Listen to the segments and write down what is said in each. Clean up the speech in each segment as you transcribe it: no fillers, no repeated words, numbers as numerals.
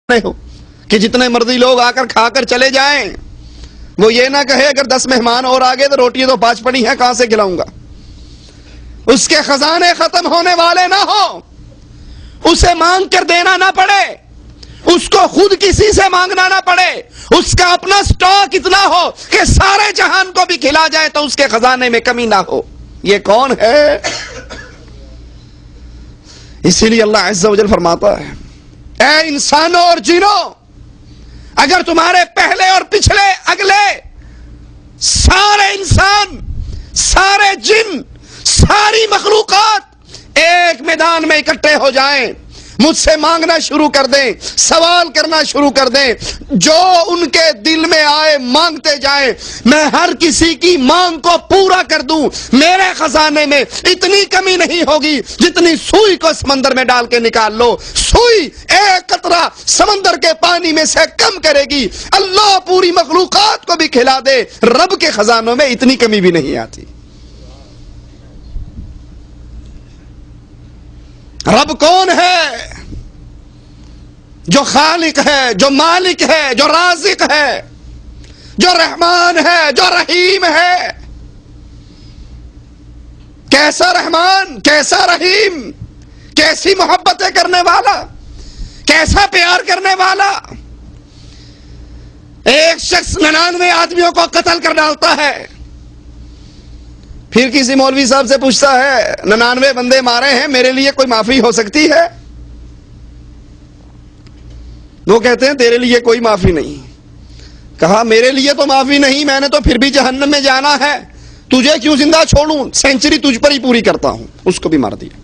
ہو کہ جتنے مرضی لوگ آ کر کھا کر چلے جائیں، وہ یہ نہ کہے اگر 10 مہمان اور آگے تو روٹی تو 5 پڑی ہیں، کہاں سے کھلاؤں گا؟ اس کے خزانے ختم ہونے والے نہ ہو، اسے مانگ کر دینا نہ پڑے، اس کو خود کسی سے مانگنا نہ پڑے، اس کا اپنا سٹاک اتنا ہو کہ سارے جہان کو بھی کھلا جائے تو اس کے خزانے میں کمی نہ ہو۔ یہ کون ہے؟ اسی لیے اللہ عز و جل فرماتا ہے، اے انسانوں اور جنوں، اگر تمہارے پہلے اور پچھلے اگلے سارے انسان، سارے جن، ساری مخلوقات ایک میدان میں اکٹھے ہو جائیں، مجھ سے مانگنا شروع کر دیں، سوال کرنا شروع کر دیں، جو ان کے دل میں آئے مانگتے جائیں، میں ہر کسی کی مانگ کو پورا کر دوں، میرے خزانے میں اتنی کمی نہیں ہوگی جتنی سوئی کو سمندر میں ڈال کے نکال لو، سوئی ایک قطرہ سمندر کے پانی میں سے کم کرے گی، اللہ پوری مخلوقات کو بھی کھلا دے، رب کے خزانوں میں اتنی کمی بھی نہیں آتی۔ رب کون ہے؟ جو خالق ہے، جو مالک ہے، جو رازق ہے، جو رحمان ہے، جو رحیم ہے۔ کیسا رحمان، کیسا رحیم، کیسی محبتیں کرنے والا، کیسا پیار کرنے والا۔ ایک شخص 99 آدمیوں کو قتل کر ڈالتا ہے، پھر کسی مولوی صاحب سے پوچھتا ہے 99 بندے مارے ہیں، میرے لیے کوئی معافی ہو سکتی ہے؟ وہ کہتے ہیں تیرے لیے کوئی معافی نہیں۔ کہا میرے لیے تو معافی نہیں، میں نے تو پھر بھی جہنم میں جانا ہے، تجھے کیوں زندہ چھوڑوں؟ سینچری تجھ پر ہی پوری کرتا ہوں۔ اس کو بھی مار دیا۔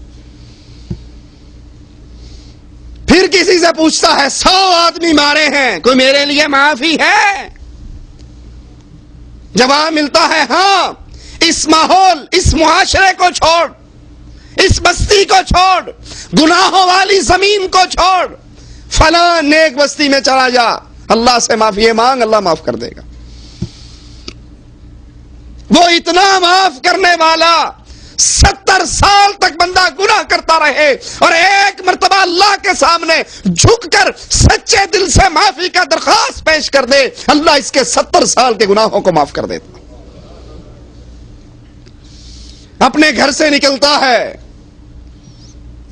پھر کسی سے پوچھتا ہے 100 آدمی مارے ہیں، کوئی میرے لیے معافی ہے؟ جواب ملتا ہے ہاں، اس ماحول، اس معاشرے کو چھوڑ، اس بستی کو چھوڑ، گناہوں والی زمین کو چھوڑ، فلاں نیک بستی میں چلا جا، اللہ سے معافی مانگ، اللہ معاف کر دے گا۔ وہ اتنا معاف کرنے والا، 70 سال تک بندہ گناہ کرتا رہے اور ایک مرتبہ اللہ کے سامنے جھک کر سچے دل سے معافی کا درخواست پیش کر دے، اللہ اس کے 70 سال کے گناہوں کو معاف کر دیتا۔ اپنے گھر سے نکلتا ہے،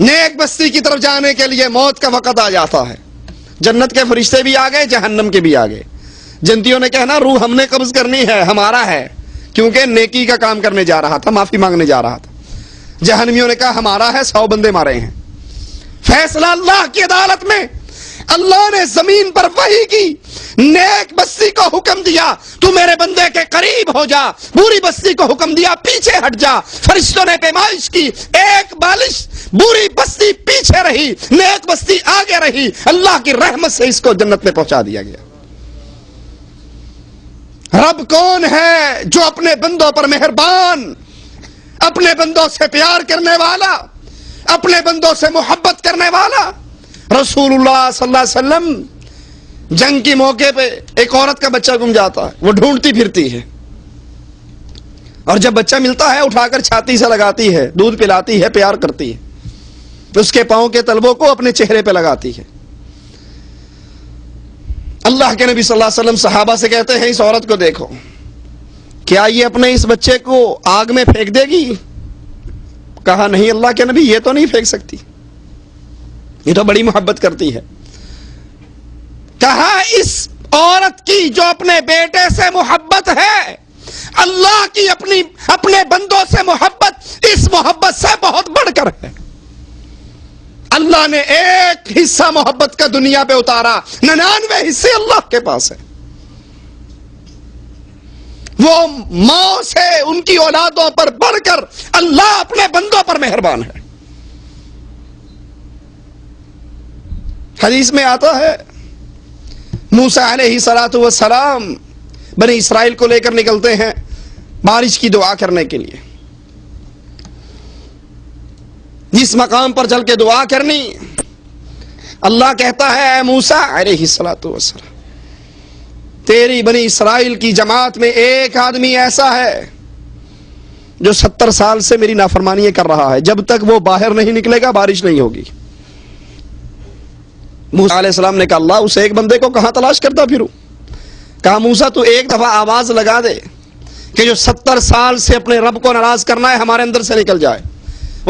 نیک بستی کی طرف جانے کے لیے موت کا وقت آ جاتا ہے، جنت کے فرشتے بھی آ گئے، جہنم کے بھی آ گئے۔ جنتیوں نے کہنا روح ہم نے قبض کرنی ہے، ہمارا ہے، کیونکہ نیکی کا کام کرنے جا رہا تھا، معافی مانگنے جا رہا تھا۔ جہنمیوں نے کہا ہمارا ہے، 100 بندے مارے ہیں۔ فیصلہ اللہ کی عدالت میں، اللہ نے زمین پر وحی کی، نیک بستی کو حکم دیا تو میرے بندے کے قریب ہو جا، بری بستی کو حکم دیا پیچھے ہٹ جا۔ فرشتوں نے پیمائش کی، ایک بالش بری بستی پیچھے رہی، نیک بستی آگے رہی، اللہ کی رحمت سے اس کو جنت میں پہنچا دیا گیا۔ رب کون ہے؟ جو اپنے بندوں پر مہربان، اپنے بندوں سے پیار کرنے والا، اپنے بندوں سے محبت کرنے والا۔ رسول اللہ صلی اللہ علیہ وسلم جنگ کے موقع پہ ایک عورت کا بچہ گم جاتا ہے، وہ ڈھونڈتی پھرتی ہے، اور جب بچہ ملتا ہے اٹھا کر چھاتی سے لگاتی ہے، دودھ پلاتی ہے، پیار کرتی ہے، اس کے پاؤں کے تلووں کو اپنے چہرے پہ لگاتی ہے۔ اللہ کے نبی صلی اللہ علیہ وسلم صحابہ سے کہتے ہیں اس عورت کو دیکھو، کیا یہ اپنے اس بچے کو آگ میں پھینک دے گی؟ کہا نہیں اللہ کے نبی، یہ تو نہیں پھینک سکتی، یہ تو بڑی محبت کرتی ہے۔ کہا اس عورت کی جو اپنے بیٹے سے محبت ہے، اللہ کی اپنے بندوں سے محبت اس محبت سے بہت بڑھ کر ہے۔ اللہ نے ایک حصہ محبت کا دنیا پہ اتارا، 99 حصے اللہ کے پاس ہے۔ وہ ماں سے ان کی اولادوں پر بڑھ کر اللہ اپنے بندوں پر مہربان ہے۔ حدیث میں آتا ہے موسیٰ علیہ السلام بنی اسرائیل کو لے کر نکلتے ہیں بارش کی دعا کرنے کے لیے۔ جس مقام پر چل کے دعا کرنی، اللہ کہتا ہے اے موسیٰ علیہ السلام، تیری بنی اسرائیل کی جماعت میں ایک آدمی ایسا ہے جو 70 سال سے میری نافرمانی کر رہا ہے، جب تک وہ باہر نہیں نکلے گا بارش نہیں ہوگی۔ موسیٰ علیہ السلام نے کہا اللہ اس ایک بندے کو کہاں تلاش کرتا پھروں؟ کہا موسیٰ تو ایک دفعہ آواز لگا دے کہ جو 70 سال سے اپنے رب کو ناراض کرنا ہے ہمارے اندر سے نکل جائے،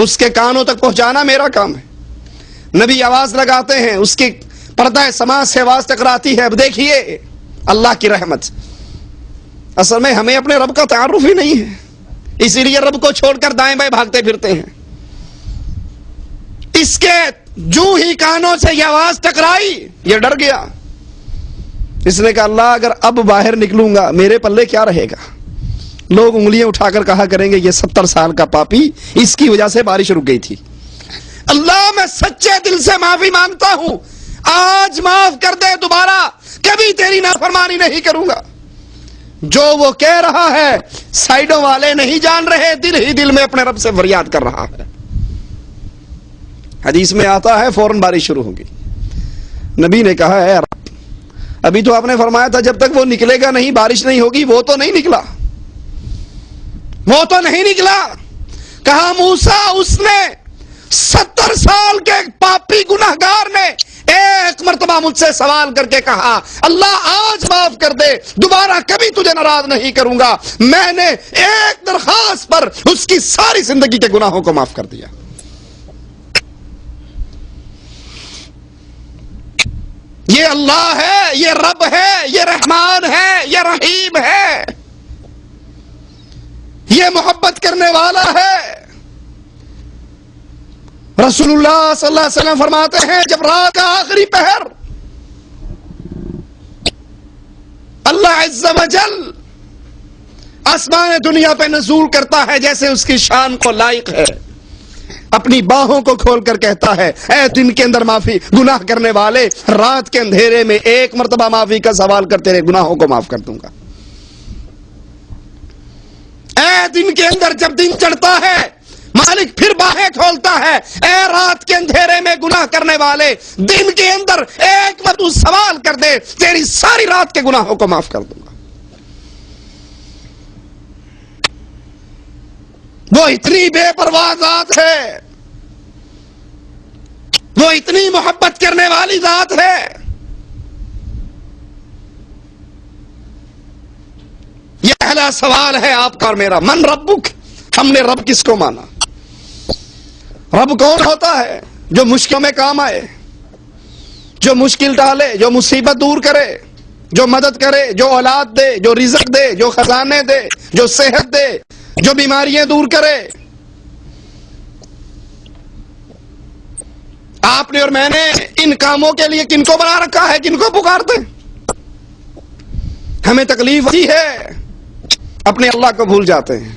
اس کے کانوں تک پہنچانا میرا کام ہے۔ نبی آواز لگاتے ہیں، اس کی پردہ سماع سے آواز ٹکراتی ہے۔ اب دیکھیے اللہ کی رحمت، اصل میں ہمیں اپنے رب کا تعارف ہی نہیں ہے، اسی لیے رب کو چھوڑ کر دائیں بائیں بھاگتے پھرتے ہیں۔ اس کے جو ہی کانوں سے یہ آواز ٹکرائی یہ ڈر گیا، اس نے کہا اللہ اگر اب باہر نکلوں گا میرے پلے کیا رہے گا؟ لوگ انگلیاں اٹھا کر کہا کریں گے یہ 70 سال کا پاپی، اس کی وجہ سے بارش رک گئی تھی۔ اللہ میں سچے دل سے معافی مانگتا ہوں، آج معاف کر دے، دوبارہ کبھی تیری نافرمانی نہیں کروں گا۔ جو وہ کہہ رہا ہے سائیڈوں والے نہیں جان رہے، دل ہی دل میں اپنے رب سے فریاد کر رہا ہے۔ حدیث میں آتا ہے فوراً بارش شروع ہوگی۔ نبی نے کہا ہے ابھی تو آپ نے فرمایا تھا جب تک وہ نکلے گا نہیں بارش نہیں ہوگی، وہ تو نہیں نکلا، وہ تو نہیں نکلا۔ کہا موسیٰ اس نے 70 سال کے پاپی گناہگار نے ایک مرتبہ مجھ سے سوال کر کے کہا اللہ آج معاف کر دے، دوبارہ کبھی تجھے ناراض نہیں کروں گا۔ میں نے ایک درخواست پر اس کی ساری زندگی کے گناہوں کو معاف کر دیا۔ یہ اللہ ہے، یہ رب ہے، یہ رحمان ہے، یہ رحیم ہے، یہ محبت کرنے والا ہے۔ رسول اللہ صلی اللہ علیہ وسلم فرماتے ہیں جب رات کا آخری پہر اللہ عز و جل آسمان دنیا پہ نزول کرتا ہے جیسے اس کی شان کو لائق ہے، اپنی باہوں کو کھول کر کہتا ہے اے دن کے اندر معافی گناہ کرنے والے، رات کے اندھیرے میں ایک مرتبہ معافی کا سوال کر تیرے گناہوں کو معاف کر دوں گا۔ اے دن کے اندر جب دن چڑھتا ہے مالک پھر باہیں کھولتا ہے، اے رات کے اندھیرے میں گناہ کرنے والے، دن کے اندر ایک مرتبہ سوال کر دے تیری ساری رات کے گناہوں کو معاف کر دوں گا۔ وہ اتنی بے پرواہ ذات ہے، وہ اتنی محبت کرنے والی ذات ہے۔ یہ پہلا سوال ہے آپ کا اور میرا، من ربک، ہم نے رب کس کو مانا؟ رب کون ہوتا ہے؟ جو مشکلوں میں کام آئے، جو مشکل ٹالے، جو مصیبت دور کرے، جو مدد کرے، جو اولاد دے، جو رزق دے، جو خزانے دے، جو صحت دے، جو بیماریاں دور کرے۔ آپ نے اور میں نے ان کاموں کے لیے کن کو بنا رکھا ہے، کن کو پکارتے؟ ہمیں تکلیف ہوتی ہے، اپنے اللہ کو بھول جاتے ہیں۔